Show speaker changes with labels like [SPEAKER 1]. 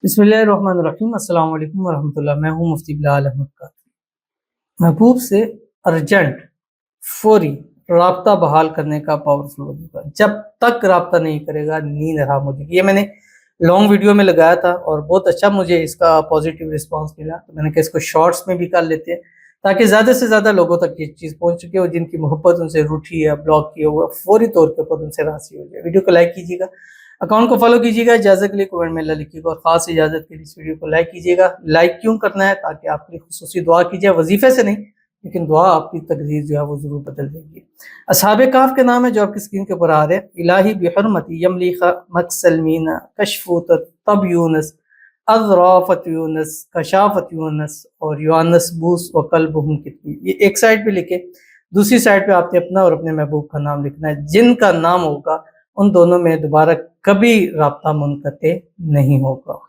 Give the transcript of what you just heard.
[SPEAKER 1] बिस्मिल्लाहिर्रहमानिर्रहीम अस्सलाम वालेकुम वरहमतुल्लाह। मैं हूँ मुफ्ती बिलाल अहमद कादरी। महबूब से अर्जेंट फौरी राब्ता बहाल करने का पावरफुल वजीफा। जब तक राब्ता नहीं करेगा नींद हराम हो जाएगी। ये मैंने लॉन्ग वीडियो में लगाया था और बहुत अच्छा मुझे इसका पॉजिटिव रिस्पांस मिला, तो मैंने कहा इसको शॉर्ट्स में भी कर लेते हैं ताकि ज़्यादा से ज़्यादा लोगों तक ये चीज़ पहुंच चुके हो। जिनकी मोहब्बत उनसे रूठी है, ब्लॉक की हो, फौरी तौर के ऊपर उनसे राजी हो जाए। वीडियो को लाइक कीजिएगा, अकाउंट को फॉलो कीजिएगा, इजाज़त के लिए कमेंट में अल्लाह लिखिएगा और ख़ास इजाज़त के लिए इस वीडियो को लाइक कीजिएगा। लाइक क्यों करना है? ताकि आपके लिए खुसूसी दुआ की जाए, वजीफे से नहीं, लेकिन दुआ आपकी तकदीर जो है वो ज़रूर बदल देगी। असहाबे कहफ के नाम है जो आपकी स्क्रीन के ऊपर आ रहे हैं। इलाही बिहुर्मती यमली मकसलमीना कशफूत तब यूनस अज़राफ़त यूनस कशाफ़त यूनस और यूनस बूस व कल्बुहुम कितबी। ये एक साइड पे लिखे, दूसरी साइड पे आपने अपना और अपने महबूब का नाम लिखना है। जिनका नाम होगा उन दोनों में दोबारा कभी राब्ता मुनक़ते नहीं होगा।